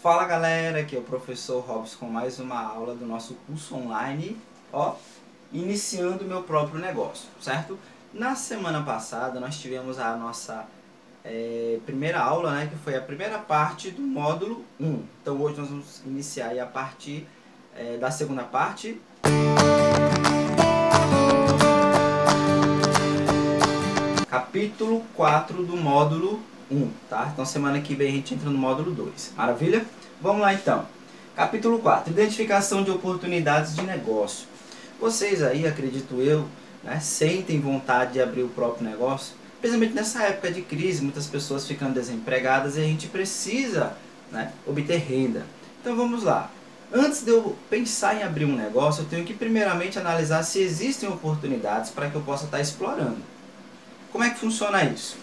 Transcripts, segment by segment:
Fala galera, aqui é o professor Robson com mais uma aula do nosso curso online, iniciando o meu próprio negócio, certo? Na semana passada nós tivemos a nossa primeira aula, né, que foi a primeira parte do módulo 1. Então hoje nós vamos iniciar aí a partir da segunda parte. Capítulo 4 do módulo 1, tá? Então semana que vem a gente entra no módulo 2, maravilha? Vamos lá então. Capítulo 4, identificação de oportunidades de negócio. Vocês aí, acredito eu, né, sentem vontade de abrir o próprio negócio, principalmente nessa época de crise, muitas pessoas ficando desempregadas e a gente precisa, né, obter renda. Então vamos lá. Antes de eu pensar em abrir um negócio, eu tenho que primeiramente analisar se existem oportunidades para que eu possa estar explorando. Como é que funciona isso?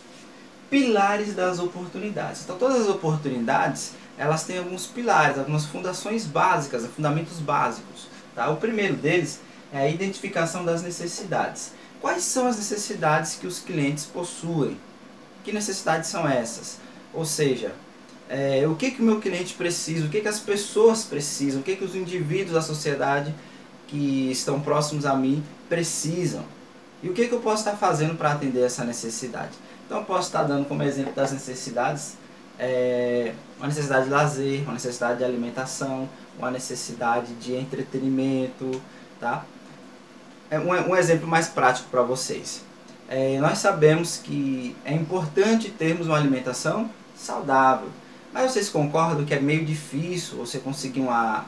Pilares das oportunidades. Então todas as oportunidades, elas têm alguns pilares, algumas fundações básicas, fundamentos básicos. Tá? O primeiro deles é a identificação das necessidades. Quais são as necessidades que os clientes possuem? Que necessidades são essas? Ou seja, o que o meu cliente precisa, o que as pessoas precisam, o que os indivíduos da sociedade que estão próximos a mim precisam. E o que eu posso estar fazendo para atender essa necessidade? Então eu posso estar dando como exemplo das necessidades, uma necessidade de lazer, uma necessidade de alimentação, uma necessidade de entretenimento, tá? Um exemplo mais prático para vocês. Nós sabemos que é importante termos uma alimentação saudável, mas vocês concordam que é meio difícil você conseguir uma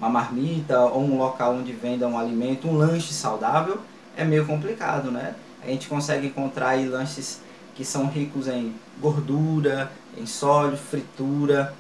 marmita ou um local onde venda um alimento, um lanche saudável? É meio complicado, né? A gente consegue encontrar aí lanches que são ricos em gordura, em sódio, fritura,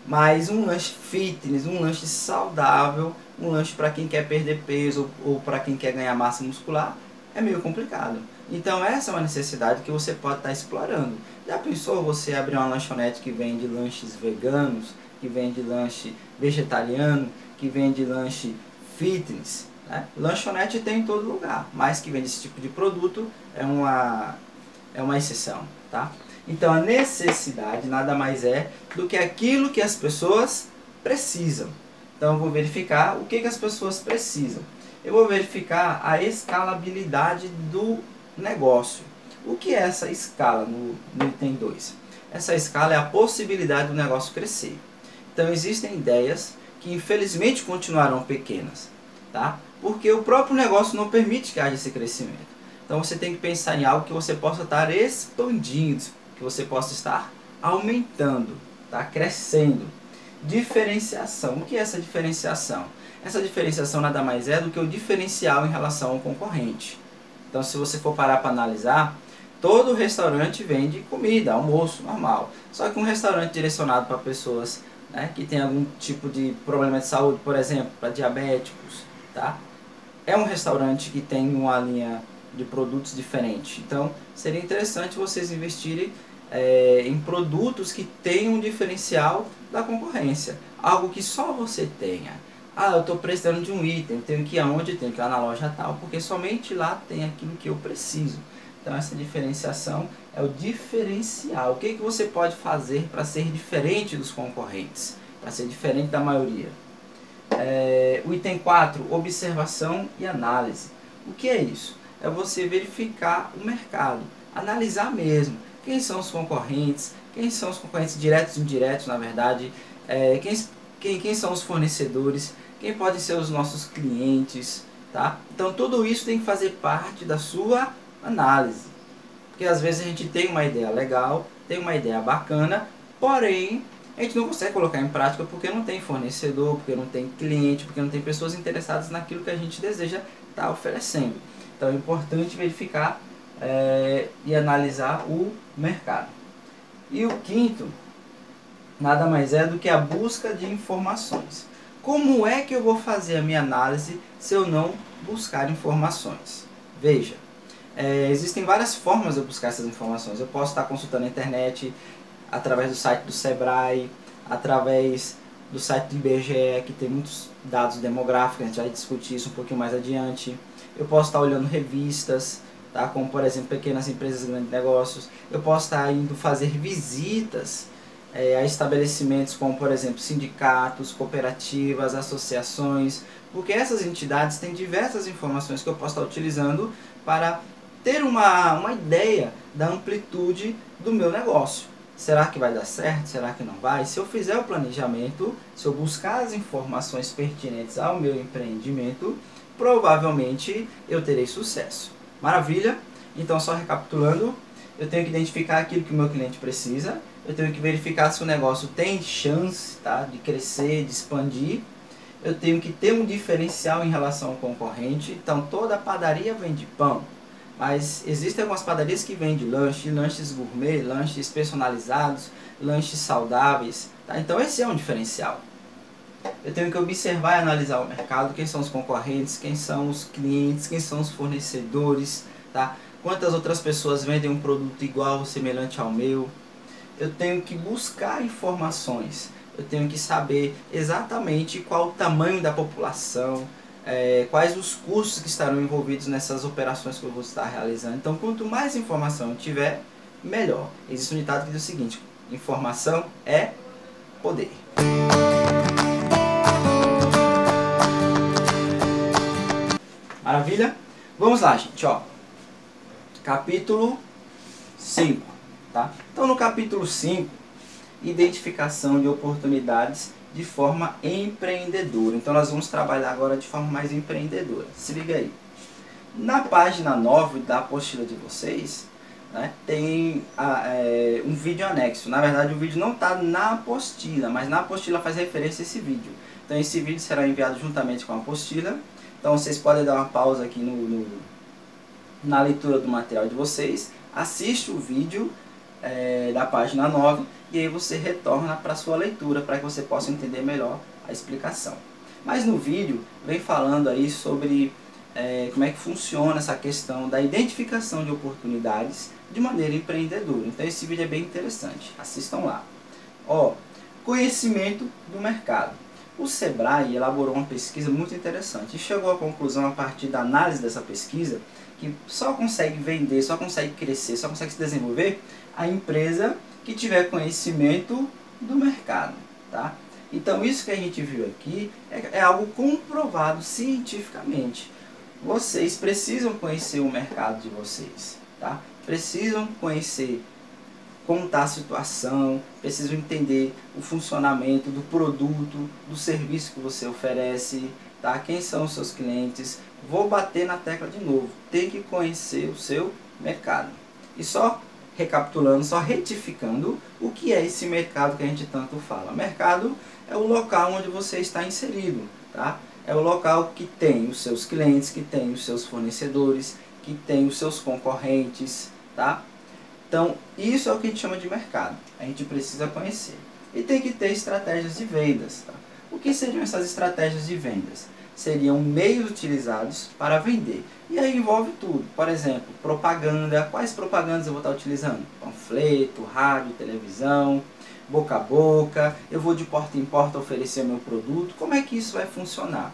mas um lanche fitness, um lanche saudável, um lanche para quem quer perder peso ou para quem quer ganhar massa muscular, é meio complicado. Então essa é uma necessidade que você pode estar explorando. Já pensou você abrir uma lanchonete que vende lanches veganos, que vende lanche vegetariano, que vende lanche fitness? Lanchonete tem em todo lugar, mas que vende esse tipo de produto é uma exceção, tá? Então a necessidade nada mais é do que aquilo que as pessoas precisam. Então eu vou verificar o que as pessoas precisam. Eu vou verificar a escalabilidade do negócio. O que é essa escala no item 2? Essa escala é a possibilidade do negócio crescer. Então existem ideias que infelizmente continuarão pequenas, tá? Porque o próprio negócio não permite que haja esse crescimento. Então você tem que pensar em algo que você possa estar expandindo, que você possa estar aumentando, tá? Crescendo. Diferenciação. O que é essa diferenciação? Essa diferenciação nada mais é do que o diferencial em relação ao concorrente. Então se você for parar para analisar, todo restaurante vende comida, almoço, normal. Só que um restaurante direcionado para pessoas, né, que têm algum tipo de problema de saúde, por exemplo, para diabéticos, tá? É um restaurante que tem uma linha de produtos diferente. Então seria interessante vocês investirem em produtos que tenham um diferencial da concorrência. Algo que só você tenha. Eu estou precisando de um item, tenho que ir aonde? Tenho que ir lá na loja tal, porque somente lá tem aquilo que eu preciso. Então essa diferenciação é o diferencial. O que você pode fazer para ser diferente dos concorrentes? Para ser diferente da maioria? O item 4, observação e análise. O que é isso? É você verificar o mercado, analisar mesmo quem são os concorrentes diretos e indiretos, na verdade, quem são os fornecedores, quem podem ser os nossos clientes, tá? Então tudo isso tem que fazer parte da sua análise, porque às vezes a gente tem uma ideia legal, tem uma ideia bacana, porém a gente não consegue colocar em prática porque não tem fornecedor, porque não tem cliente, porque não tem pessoas interessadas naquilo que a gente deseja estar oferecendo. Então é importante verificar e analisar o mercado. E o quinto, nada mais é do que a busca de informações. Como é que eu vou fazer a minha análise se eu não buscar informações? Veja, existem várias formas de eu buscar essas informações. Eu posso estar consultando a internet, através do site do Sebrae, através do site do IBGE, que tem muitos dados demográficos, a gente vai discutir isso um pouquinho mais adiante. Eu posso estar olhando revistas, tá? Como por exemplo Pequenas Empresas, Grandes Negócios. Eu posso estar indo fazer visitas a estabelecimentos como, por exemplo, sindicatos, cooperativas, associações, porque essas entidades têm diversas informações que eu posso estar utilizando para ter uma ideia da amplitude do meu negócio. Será que vai dar certo? Será que não vai? Se eu fizer o planejamento, se eu buscar as informações pertinentes ao meu empreendimento, provavelmente eu terei sucesso. Maravilha? Então, só recapitulando, eu tenho que identificar aquilo que o meu cliente precisa, eu tenho que verificar se o negócio tem chance, tá, de crescer, de expandir, eu tenho que ter um diferencial em relação ao concorrente. Então, toda padaria vende pão, mas existem algumas padarias que vendem lanches gourmet, lanches personalizados, lanches saudáveis, tá? Então esse é um diferencial. Eu tenho que observar e analisar o mercado, quem são os concorrentes, quem são os clientes, quem são os fornecedores, tá? Quantas outras pessoas vendem um produto igual ou semelhante ao meu. Eu tenho que buscar informações, eu tenho que saber exatamente qual o tamanho da população, quais os custos que estarão envolvidos nessas operações que eu vou estar realizando. Então, quanto mais informação eu tiver, melhor. Existe um ditado que diz o seguinte: informação é poder. Maravilha? Vamos lá, gente, ó. Capítulo 5, tá? Então, no capítulo 5, identificação de oportunidades de forma empreendedora. Então nós vamos trabalhar agora de forma mais empreendedora. Se liga aí. Na página 9 da apostila de vocês, né, tem um vídeo anexo. Na verdade o vídeo não está na apostila, mas na apostila faz referência a esse vídeo. Então esse vídeo será enviado juntamente com a apostila. Então vocês podem dar uma pausa aqui na leitura do material de vocês. Assiste o vídeo da página 9 e aí você retorna para a sua leitura para que você possa entender melhor a explicação. Mas no vídeo vem falando aí sobre como é que funciona essa questão da identificação de oportunidades de maneira empreendedora. Então esse vídeo é bem interessante, assistam lá. Ó, conhecimento do mercado. O Sebrae elaborou uma pesquisa muito interessante e chegou à conclusão, a partir da análise dessa pesquisa, que só consegue vender, só consegue crescer, só consegue se desenvolver a empresa que tiver conhecimento do mercado, tá? Então isso que a gente viu aqui é algo comprovado cientificamente. Vocês precisam conhecer o mercado de vocês, tá? Precisam conhecer como está a situação, precisam entender o funcionamento do produto, do serviço que você oferece, tá? Quem são os seus clientes. Vou bater na tecla de novo, tem que conhecer o seu mercado. E só recapitulando, só retificando, o que é esse mercado que a gente tanto fala? Mercado é o local onde você está inserido, tá? É o local que tem os seus clientes, que tem os seus fornecedores, que tem os seus concorrentes, tá? Então, isso é o que a gente chama de mercado. A gente precisa conhecer. E tem que ter estratégias de vendas, tá? O que seriam essas estratégias de vendas? Seriam meios utilizados para vender. E aí envolve tudo. Por exemplo, propaganda. Quais propagandas eu vou estar utilizando? Panfleto, rádio, televisão, boca a boca. Eu vou de porta em porta oferecer meu produto. Como é que isso vai funcionar?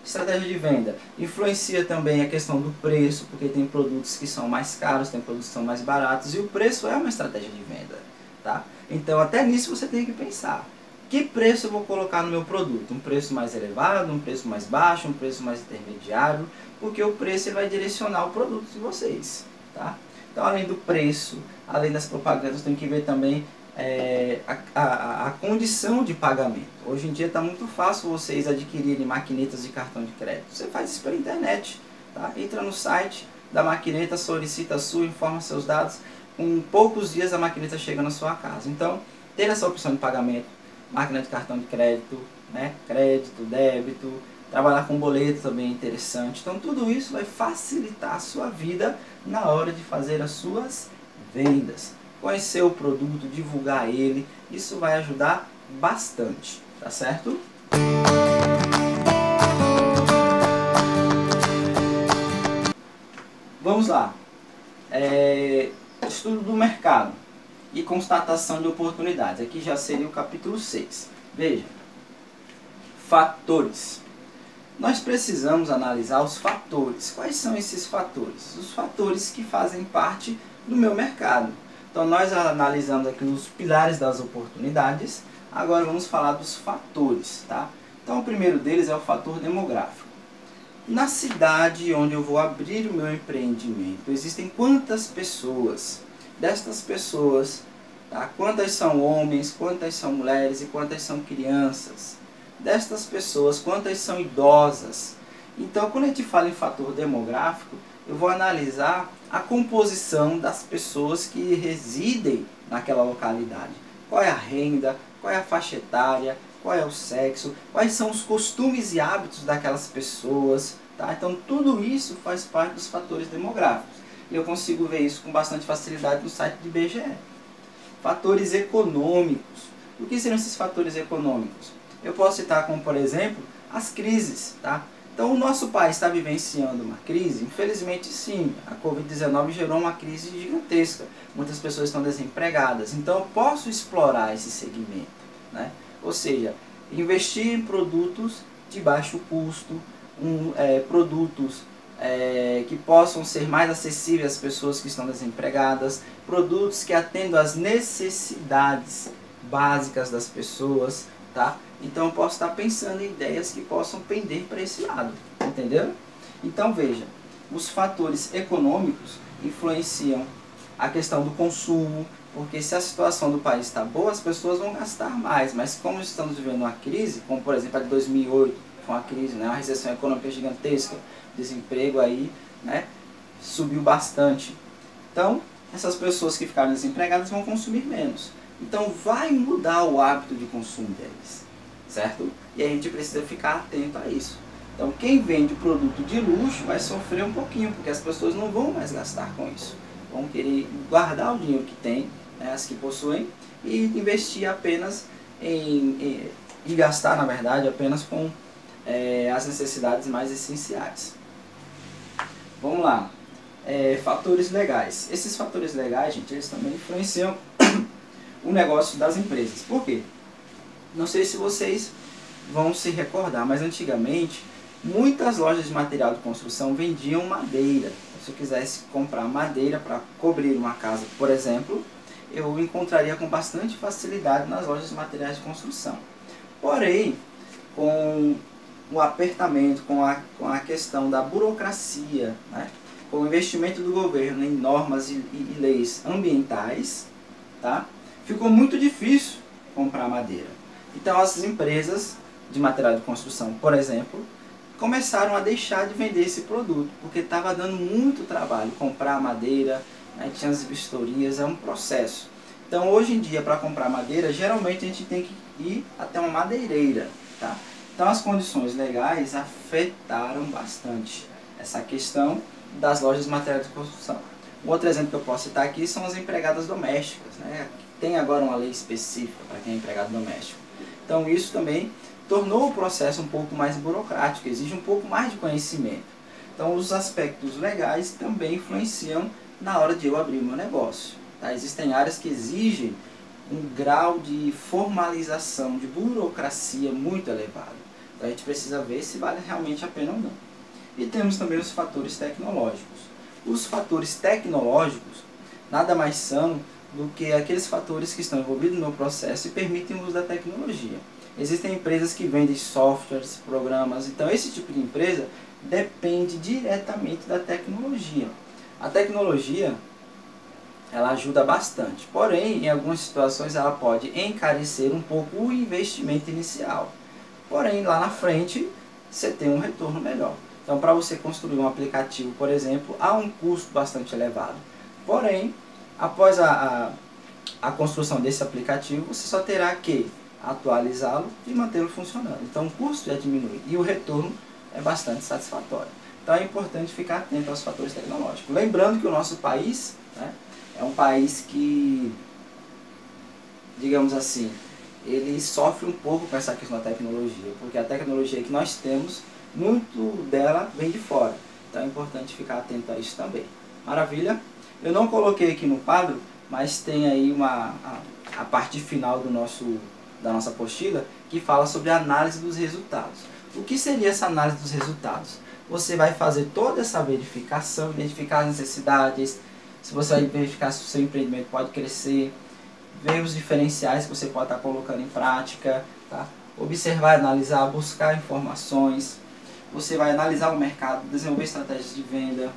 Estratégia de venda. Influencia também a questão do preço, porque tem produtos que são mais caros, tem produtos que são mais baratos. E o preço é uma estratégia de venda, tá? Então até nisso você tem que pensar. Que preço eu vou colocar no meu produto? Um preço mais elevado, um preço mais baixo, um preço mais intermediário? Porque o preço ele vai direcionar o produto de vocês, tá? Então, além do preço, além das propagandas, tem que ver também a condição de pagamento. Hoje em dia está muito fácil vocês adquirirem maquinetas de cartão de crédito. Você faz isso pela internet, tá? Entra no site da maquineta, solicita a sua, informa seus dados. Com poucos dias a maquineta chega na sua casa. Então, ter essa opção de pagamento, máquina de cartão de crédito, né? Crédito, débito, trabalhar com boleto também é interessante. Então tudo isso vai facilitar a sua vida na hora de fazer as suas vendas. Conhecer o produto, divulgar ele, isso vai ajudar bastante, tá certo? Vamos lá. Estudo do mercado e constatação de oportunidades. Aqui já seria o capítulo 6. Veja, fatores. Nós precisamos analisar os fatores. Quais são esses fatores? Os fatores que fazem parte do meu mercado. Então nós analisamos aqui os pilares das oportunidades, agora vamos falar dos fatores, tá? Então o primeiro deles é o fator demográfico. Na cidade onde eu vou abrir o meu empreendimento, existem quantas pessoas? Destas pessoas, tá? Quantas são homens, quantas são mulheres e quantas são crianças? Destas pessoas, quantas são idosas? Então, quando a gente fala em fator demográfico, eu vou analisar a composição das pessoas que residem naquela localidade. Qual é a renda, qual é a faixa etária, qual é o sexo, quais são os costumes e hábitos daquelas pessoas, tá? Então tudo isso faz parte dos fatores demográficos. E eu consigo ver isso com bastante facilidade no site do IBGE. Fatores econômicos. O que seriam esses fatores econômicos? Eu posso citar como, por exemplo, as crises, tá? Então o nosso país está vivenciando uma crise? Infelizmente sim, a Covid-19 gerou uma crise gigantesca. Muitas pessoas estão desempregadas, então eu posso explorar esse segmento, né? Ou seja, investir em produtos de baixo custo, produtos que possam ser mais acessíveis às pessoas que estão desempregadas, produtos que atendam às necessidades básicas das pessoas, tá? Então eu posso estar pensando em ideias que possam pender para esse lado, entendeu? Então veja, os fatores econômicos influenciam a questão do consumo, porque se a situação do país está boa, as pessoas vão gastar mais, mas como estamos vivendo uma crise, como por exemplo a de 2008, foi uma crise, né, uma recessão econômica gigantesca, desemprego aí, né, subiu bastante. Então, essas pessoas que ficaram desempregadas vão consumir menos. Então vai mudar o hábito de consumo deles, certo? E a gente precisa ficar atento a isso. Então quem vende produto de luxo vai sofrer um pouquinho, porque as pessoas não vão mais gastar com isso. Vão querer guardar o dinheiro que tem, né, as que possuem, e investir apenas e gastar, na verdade, apenas com as necessidades mais essenciais. Vamos lá. Fatores legais. Esses fatores legais, gente, eles também influenciam o negócio das empresas. Por quê? Não sei se vocês vão se recordar, mas antigamente muitas lojas de material de construção vendiam madeira. Se eu quisesse comprar madeira para cobrir uma casa, por exemplo, eu encontraria com bastante facilidade nas lojas de materiais de construção. Porém, com o apertamento, com a questão da burocracia, né, com o investimento do governo em normas e leis ambientais, tá, ficou muito difícil comprar madeira. Então as empresas de material de construção, por exemplo, começaram a deixar de vender esse produto, porque estava dando muito trabalho comprar madeira, né, tinha as vistorias, é um processo. Então hoje em dia, para comprar madeira, geralmente a gente tem que ir até uma madeireira, tá? Então as condições legais afetaram bastante essa questão das lojas de materiais de construção. Um outro exemplo que eu posso citar aqui são as empregadas domésticas, né? Tem agora uma lei específica para quem é empregado doméstico. Então isso também tornou o processo um pouco mais burocrático, exige um pouco mais de conhecimento. Então os aspectos legais também influenciam na hora de eu abrir meu negócio. Tá? Existem áreas que exigem um grau de formalização, de burocracia muito elevado. Então a gente precisa ver se vale realmente a pena ou não. E temos também os fatores tecnológicos. Os fatores tecnológicos nada mais são do que aqueles fatores que estão envolvidos no meu processo e permitem o uso da tecnologia. Existem empresas que vendem softwares, programas, então esse tipo de empresa depende diretamente da tecnologia. A tecnologia, ela ajuda bastante, porém, em algumas situações ela pode encarecer um pouco o investimento inicial. Porém, lá na frente, você tem um retorno melhor. Então, para você construir um aplicativo, por exemplo, há um custo bastante elevado. Porém, após a construção desse aplicativo, você só terá que atualizá-lo e mantê-lo funcionando. Então o custo já diminui e o retorno é bastante satisfatório. Então é importante ficar atento aos fatores tecnológicos. Lembrando que o nosso país, né, é um país que, digamos assim, ele sofre um pouco com essa questão da tecnologia, porque a tecnologia que nós temos, muito dela vem de fora. Então é importante ficar atento a isso também. Maravilha? Eu não coloquei aqui no quadro, mas tem aí a parte final da nossa apostila, que fala sobre a análise dos resultados. O que seria essa análise dos resultados? Você vai fazer toda essa verificação, identificar as necessidades, se você vai verificar se o seu empreendimento pode crescer, ver os diferenciais que você pode estar colocando em prática, tá? Observar, analisar, buscar informações, você vai analisar o mercado, desenvolver estratégias de venda,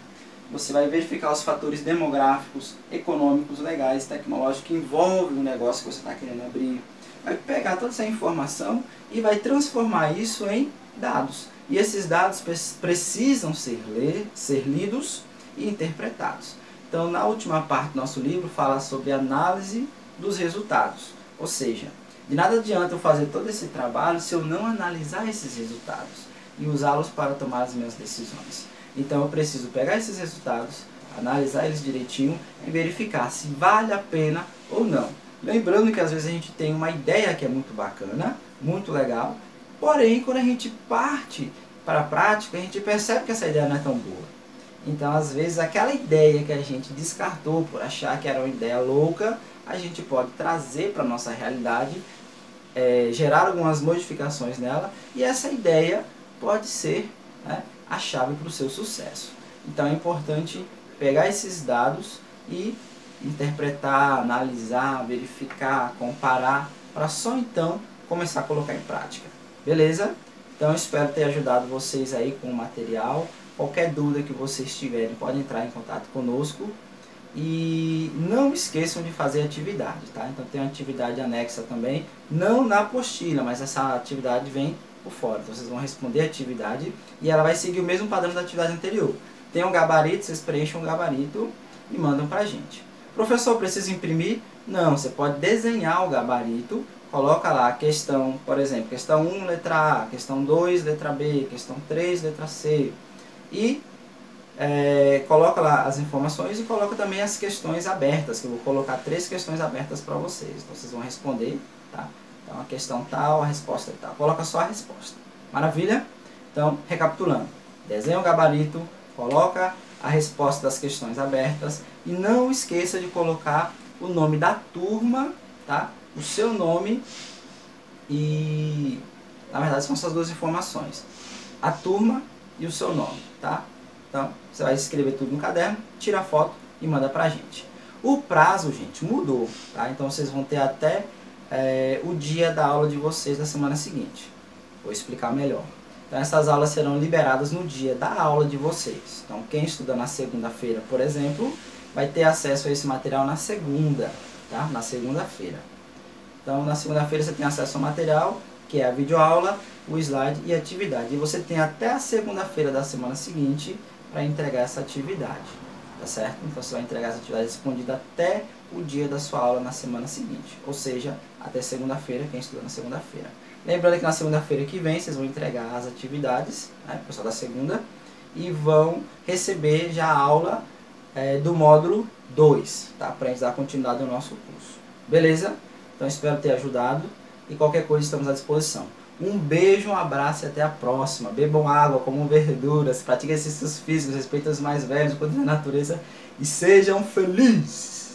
você vai verificar os fatores demográficos, econômicos, legais, tecnológicos que envolvem o negócio que você está querendo abrir, vai pegar toda essa informação e vai transformar isso em dados. E esses dados precisam ser lidos e interpretados. Então, na última parte do nosso livro, fala sobre análise dos resultados. Ou seja, de nada adianta eu fazer todo esse trabalho se eu não analisar esses resultados e usá-los para tomar as minhas decisões. Então, eu preciso pegar esses resultados, analisar eles direitinho e verificar se vale a pena ou não. Lembrando que às vezes a gente tem uma ideia que é muito bacana, muito legal, porém, quando a gente parte para a prática, a gente percebe que essa ideia não é tão boa. Então, às vezes, aquela ideia que a gente descartou por achar que era uma ideia louca, a gente pode trazer para a nossa realidade, gerar algumas modificações nela, e essa ideia pode ser, né, a chave para o seu sucesso. Então, é importante pegar esses dados e interpretar, analisar, verificar, comparar, para só então começar a colocar em prática. Beleza? Então, espero ter ajudado vocês aí com o material. Qualquer dúvida que vocês tiverem, podem entrar em contato conosco. E não esqueçam de fazer atividade, tá? Então, tem uma atividade anexa também, não na apostila, mas essa atividade vem por fora. Então, vocês vão responder a atividade e ela vai seguir o mesmo padrão da atividade anterior. Tem um gabarito, vocês preenchem um gabarito e mandam pra gente. Professor, precisa imprimir? Não, você pode desenhar o gabarito, coloca lá a questão, por exemplo, questão 1, letra A, questão 2, letra B, questão 3, letra C. E coloca lá as informações e coloca também as questões abertas, que eu vou colocar 3 questões abertas para vocês. Então, vocês vão responder, tá? Então, a questão tal, a resposta tal. Coloca só a resposta. Maravilha? Então, recapitulando. Desenha o gabarito, coloca a resposta das questões abertas e não esqueça de colocar o nome da turma, tá? O seu nome e, na verdade, são essas duas informações. A turma e o seu nome, tá? Então, você vai escrever tudo no caderno, tira a foto e manda pra gente. O prazo, gente, mudou, tá? Então, vocês vão ter até o dia da aula de vocês da semana seguinte. Vou explicar melhor. Então, essas aulas serão liberadas no dia da aula de vocês. Então, quem estuda na segunda-feira, por exemplo, vai ter acesso a esse material na segunda, tá? Na segunda-feira. Então, na segunda-feira você tem acesso ao material, que é a videoaula, o slide e a atividade. E você tem até a segunda-feira da semana seguinte para entregar essa atividade, tá certo? Então, você vai entregar essa atividade respondida até o dia da sua aula na semana seguinte. Ou seja, até segunda-feira, quem estuda na segunda-feira. Lembrando que na segunda-feira que vem, vocês vão entregar as atividades, né, pessoal da segunda, e vão receber já a aula do módulo 2, tá? Para a gente dar continuidade ao nosso curso. Beleza? Então, espero ter ajudado e qualquer coisa estamos à disposição. Um beijo, um abraço e até a próxima. Bebam água, comam verduras, pratiquem exercícios físicos, respeitem os mais velhos, cuidem da natureza e sejam felizes!